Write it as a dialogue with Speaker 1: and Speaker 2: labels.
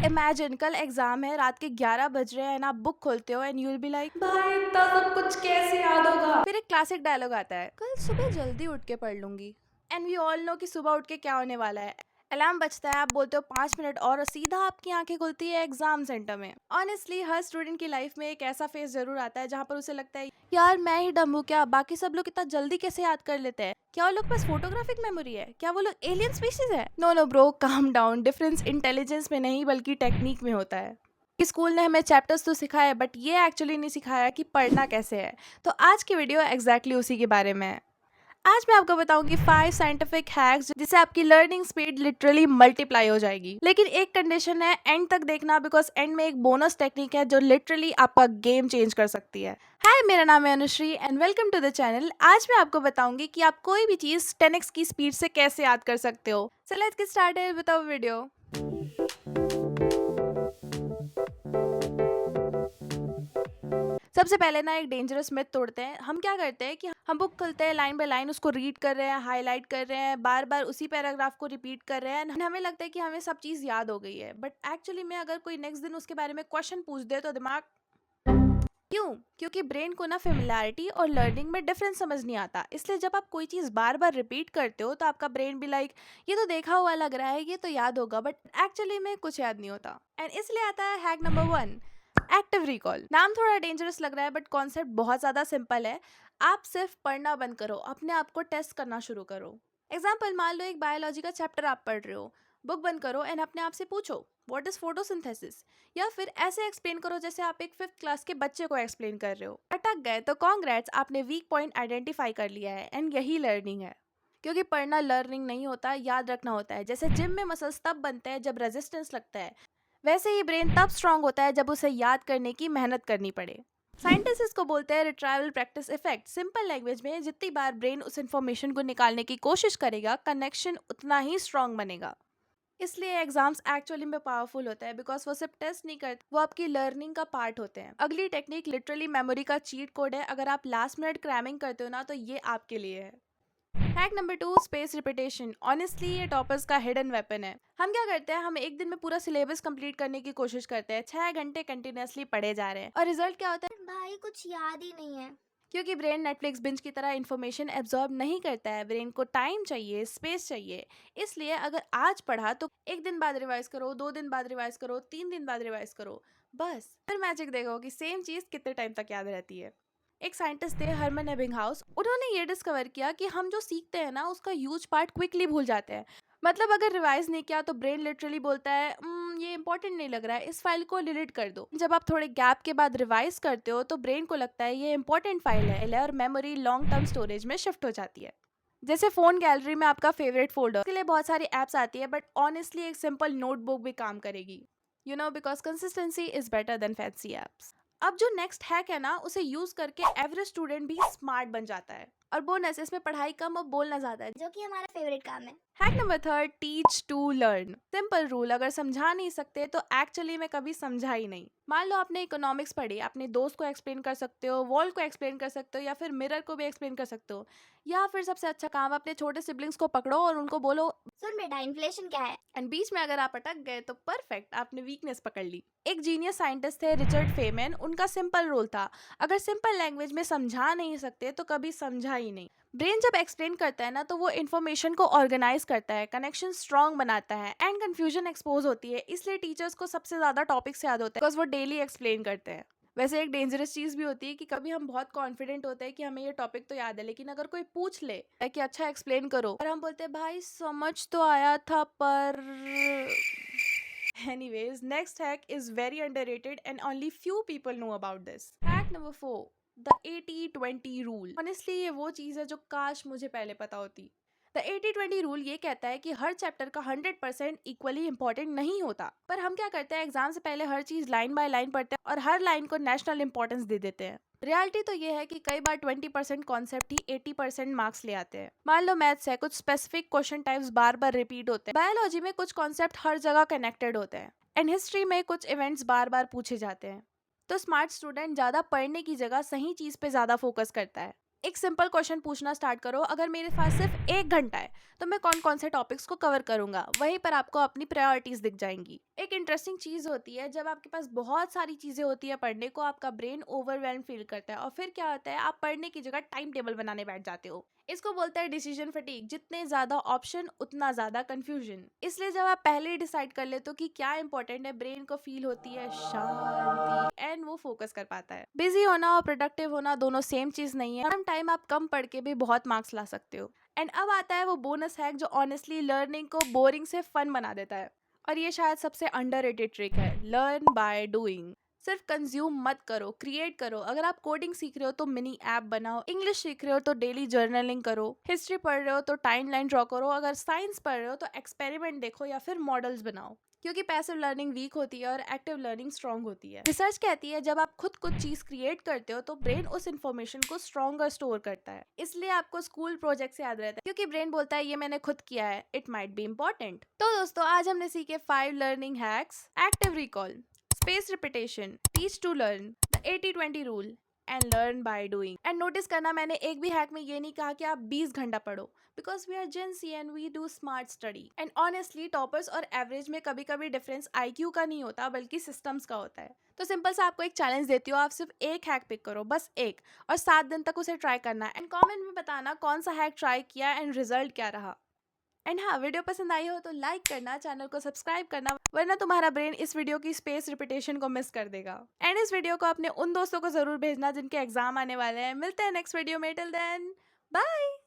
Speaker 1: Imagine कल exam है, रात के 11 बज रहे हैं एंड आप बुक खोलते हो and you will be like भाई इतना सब कुछ कैसे याद होगा। फिर एक क्लासिक डायलॉग आता है, कल सुबह जल्दी उठ के पढ़ लूंगी। एंड वी ऑल नो कि सुबह उठ के क्या होने वाला है। अलार्म बजता है, आप बोलते हो 5 मिनट और सीधा आपकी आंखें खुलती है एग्जाम सेंटर में। ऑनेस्टली हर स्टूडेंट की लाइफ में एक ऐसा फेज जरूर आता है जहाँ पर उसे लगता है यार मैं ही डम हूँ क्या, बाकी सब लोग इतना जल्दी कैसे याद कर लेते हैं। क्या वो लोग पास फोटोग्राफिक मेमोरी है, क्या वो लोग एलियन स्पीशीज है। No no bro, calm down. Difference intelligence में नहीं बल्कि टेक्निक में होता है। स्कूल ने हमें चैप्टर्स तो सिखाया बट ये एक्चुअली नहीं सिखाया कि पढ़ना कैसे है। तो आज की वीडियो एग्जैक्टली उसी के बारे में है। आज मैं आपको बताऊंगी 5 साइंटिफिक हैक्स जिससे आपकी लर्निंग स्पीड लिटरली मल्टीप्लाई हो जाएगी। लेकिन एक कंडीशन है, एंड तक देखना, बिकॉज एंड में एक बोनस टेक्निक है जो लिटरली आपका गेम चेंज कर सकती है। हाय, मेरा नाम है Anushree and welcome to the channel. आज मैं आपको बताऊंगी कि आप कोई भी चीज 10x की स्पीड से कैसे याद कर सकते हो। So let's get started with our video. सबसे पहले ना एक डेंजरस मिथ तोड़ते हैं। हम क्या करते हैं कि हम बुक खोलते हैं, लाइन बाय लाइन उसको रीड कर रहे हैं, हाईलाइट कर रहे हैं, बार बार उसी पैराग्राफ को रिपीट कर रहे हैं and हमें लगता है कि हमें सब चीज याद हो गई है। बट एक्चुअली में अगर कोई नेक्स्ट दिन उसके बारे में क्वेश्चन पूछ दे तो दिमाग क्यों? क्योंकि ब्रेन को ना फेमिलियरिटी और लर्निंग में डिफरेंस समझ नहीं आता। इसलिए जब आप कोई चीज बार बार रिपीट करते हो तो आपका ब्रेन भी लाइक ये तो देखा हुआ लग रहा है, ये तो याद होगा, बट एक्चुअली में कुछ याद नहीं होता। एंड इसलिए आता है हैक नंबर 1, एक्टिव रिकॉल। नाम थोड़ा डेंजरस लग रहा है बट कॉन्सेप्ट बहुत ज्यादा सिंपल है। आप सिर्फ पढ़ना बंद करो, अपने आप को टेस्ट करना शुरू करो। एग्जाम्पल, मान लो एक बायोलॉजी का चैप्टर आप पढ़ रहे हो, बुक बंद करो एंड अपने आप से पूछो व्हाट इज फोटोसिंथेसिस। या फिर ऐसे एक्सप्लेन करो जैसे आप एक 5th क्लास के बच्चे को एक्सप्लेन कर रहे हो। अटक गए तो कॉन्ग्रेट्स, आपने वीक पॉइंट आइडेंटिफाई कर लिया है एंड यही लर्निंग है। क्योंकि पढ़ना लर्निंग नहीं होता, याद रखना होता है। जैसे जिम में मसल्स तब बनते हैं जब रेजिस्टेंस लगता है, वैसे ही ब्रेन तब स्ट्रांग होता है जब उसे याद करने की मेहनत करनी पड़े। साइंटिस्ट इसको बोलते हैं retrieval practice effect. Simple language में जितनी बार ब्रेन उस इन्फॉर्मेशन को निकालने की कोशिश करेगा, कनेक्शन उतना ही स्ट्रांग बनेगा। इसलिए एग्जाम्स एक्चुअली में पावरफुल होता है बिकॉज वो सिर्फ टेस्ट नहीं करते, वो आपकी लर्निंग का पार्ट होते हैं। अगली टेक्निक लिटरली मेमोरी का चीट कोड है। अगर आप लास्ट मिनट क्रैमिंग करते हो ना तो ये आपके लिए है। Hack number 2, space repetition. Honestly ये टॉपर्स का हिडन वेपन है। हम क्या करते हैं, हम एक दिन में पूरा सिलेबस कंप्लीट करने की कोशिश करते हैं, 6 घंटे कंटिन्यूअसली पढ़े जा रहे हैं और रिजल्ट क्या होता है,
Speaker 2: भाई कुछ याद ही नहीं है।
Speaker 1: क्योंकि ब्रेन नेटफ्लिक्स बिंज की तरह इन्फॉर्मेशन एब्जॉर्ब नहीं करता है। ब्रेन को टाइम चाहिए, स्पेस चाहिए। इसलिए अगर आज पढ़ा तो एक दिन बाद रिवाइज करो, 2 दिन बाद रिवाइज करो, 3 दिन बाद रिवाइज करो। बस फिर मैजिक देखो कि सेम चीज कितने टाइम तक याद रहती है। एक साइंटिस्ट थे हरमन एबिंगहाउस, उन्होंने ये डिस्कवर किया कि हम जो सीखते हैं ना उसका ह्यूज पार्ट क्विकली भूल जाते हैं। मतलब अगर रिवाइज नहीं किया तो ब्रेन लिटरली बोलता है ये इंपॉर्टेंट नहीं लग रहा है, इस फाइल को डिलीट कर दो। जब आप थोड़े गैप के बाद रिवाइज करते हो तो ब्रेन को लगता है ये इंपॉर्टेंट फाइल है और मेमोरी लॉन्ग टर्म स्टोरेज में शिफ्ट हो जाती है। जैसे फोन गैलरी में आपका फेवरेट फोल्डर के लिए बहुत सारी एप्स आती है, बट ऑनेस्टली एक सिंपल नोटबुक भी काम करेगी। Because consistency is better than fancy apps. अब जो नेक्स्ट हैक है ना, उसे यूज करके एवरेज स्टूडेंट भी स्मार्ट बन जाता है। और बोनस, इसमें पढ़ाई कम और बोलना ज्यादा है,
Speaker 2: जो कि हमारा फेवरेट काम है।
Speaker 1: Hack number 3, teach to learn. Simple rule, अगर समझा नहीं सकते तो एक्चुअली में कभी समझा ही नहीं। मान लो आपने इकोनॉमिक्स पढ़ी, अपने दोस्त को एक्सप्लेन कर सकते हो, वॉल को एक्सप्लेन कर सकते हो, या फिर मिरर को भी एक्सप्लेन कर सकते हो। या फिर सबसे अच्छा काम, अपने छोटे सिबलिंग्स को पकड़ो और उनको बोलो
Speaker 2: सुन बेटा, इन्फ्लेशन क्या है।
Speaker 1: एंड बीच में अगर आप अटक गए तो परफेक्ट, आपने वीकनेस पकड़ ली। एक जीनियस साइंटिस्ट थे रिचर्ड फेमन, उनका सिंपल रूल था, अगर सिंपल लैंग्वेज में समझा नहीं सकते तो कभी समझा ही नहीं। ब्रेन जब एक्सप्लेन करता है ना तो वो इन्फॉर्मेशन को ऑर्गेनाइज करता है, कनेक्शन स्ट्रॉन्ग बनाता है एंड कंफ्यूजन एक्सपोज होती है। इसलिए टीचर्स को सबसे ज्यादा टॉपिक्स याद होते हैं बिकॉज वो डेली एक्सप्लेन करते हैं। वैसे एक डेंजरस चीज भी होती है कि कभी हम बहुत कॉन्फिडेंट होते हैं कि हमें ये टॉपिक तो याद है, लेकिन अगर कोई पूछ ले कि अच्छा एक्सप्लेन करो और हम बोलते हैं भाई समझ तो आया था पर Anyways, next hack is very underrated and only few people know about this. Hack number 4, the 80-20 rule. Honestly, ये वो चीज़ है जो काश मुझे पहले पता होती। द 80-20 रूल ये कहता है कि हर चैप्टर का 100% इक्वली इंपॉर्टेंट नहीं होता। पर हम क्या करते हैं, एग्जाम से पहले हर चीज लाइन बाय लाइन पढ़ते हैं और हर लाइन को नेशनल इंपॉर्टेंस दे देते हैं। रियलिटी तो ये है कि कई बार 20% कॉन्सेप्ट ही 80% मार्क्स ले आते हैं। मान लो मैथ्स है, कुछ स्पेसिफिक क्वेश्चन टाइप्स बार बार रिपीट होते हैं। बायोलॉजी में कुछ कॉन्सेप्ट हर जगह कनेक्टेड होते हैं एंड हिस्ट्री में कुछ इवेंट्स बार बार पूछे जाते हैं। तो स्मार्ट स्टूडेंट ज्यादा पढ़ने की जगह सही चीज पे ज्यादा फोकस करता है। एक सिंपल क्वेश्चन पूछना स्टार्ट करो, अगर मेरे पास सिर्फ 1 घंटा है तो मैं कौन-कौन से टॉपिक्स को कवर करूँगा? वहीं पर आपको अपनी प्रायोरिटीज़ दिख जाएँगी। एक इंटरेस्टिंग चीज़ होती है, जब आपके पास बहुत सारी चीज़ें होती हैं पढ़ने को, आपका ब्रेन ओवरवेल्म फील करता है और फिर क्या होता है, आप पढ़ने की जगह टाइम टेबल बनाने बैठ जाते हो। इसको बोलते हैं डिसीजन फटीग, जितने ज़्यादा ऑप्शन उतना ज़्यादा कन्फ्यूजन। इसलिए जब आप पहले ही डिसाइड कर लेते हो कि क्या इंपॉर्टेंट है, ब्रेन को फील होती है शांति एंड वो फोकस कर पाता है। बिजी होना और प्रोडक्टिव होना दोनों सेम चीज़ नहीं है। सम टाइम आप कम पढ़ के भी बहुत मार्क्स ला सकते हो। एंड अब आता है वो बोनस हैक जो ऑनेस्टली लर्निंग को बोरिंग से फन बना देता है। और ये शायद सबसे अंडररेटेड ट्रिक है, लर्न बाय डूइंग। सिर्फ कंज्यूम मत करो, क्रिएट करो। अगर आप कोडिंग सीख रहे हो तो मिनी ऐप बनाओ, इंग्लिश सीख रहे हो तो डेली जर्नलिंग करो, हिस्ट्री पढ़ रहे हो तो टाइमलाइन ड्रॉ करो, अगर साइंस पढ़ रहे हो तो एक्सपेरिमेंट देखो या फिर मॉडल्स बनाओ। क्योंकि पैसिव लर्निंग वीक होती है और एक्टिव लर्निंग स्ट्रांग होती है। रिसर्च कहती है जब आप खुद कुछ चीज क्रिएट करते हो तो ब्रेन उस इन्फॉर्मेशन को स्ट्रॉन्गर स्टोर करता है। इसलिए आपको स्कूल प्रोजेक्ट से याद रहता है, क्योंकि ब्रेन बोलता है ये मैंने खुद किया है, इट माइट बी इम्पोर्टेंट। तो दोस्तों, आज हमने सीखे 5 learning hacks: active recall, space repetition, teach to learn, the 80-20 rule and learn by doing. And notice करना, मैंने एक भी हैक में ये नहीं कहा कि आप 20 घंटा पढ़ो, because we are Gen Z and we do smart study. And honestly toppers और एवरेज में कभी कभी डिफरेंस IQ का नहीं होता बल्कि सिस्टम्स का होता है। तो सिंपल सा आपको एक चैलेंज देती हूँ, आप सिर्फ एक हैक पिक करो, बस एक, और 7 दिन तक उसे ट्राई करना है। एंड कमेंट में बताना कौन सा हैक ट्राई किया एंड रिजल्ट क्या रहा। एंड हाँ, वीडियो पसंद आई हो तो लाइक करना, चैनल को सब्सक्राइब करना, वरना तुम्हारा ब्रेन इस वीडियो की स्पेस रिपीटेशन को मिस कर देगा। एंड इस वीडियो को अपने उन दोस्तों को जरूर भेजना जिनके एग्जाम आने वाले हैं। मिलते हैं नेक्स्ट वीडियो में, टिल देन बाय।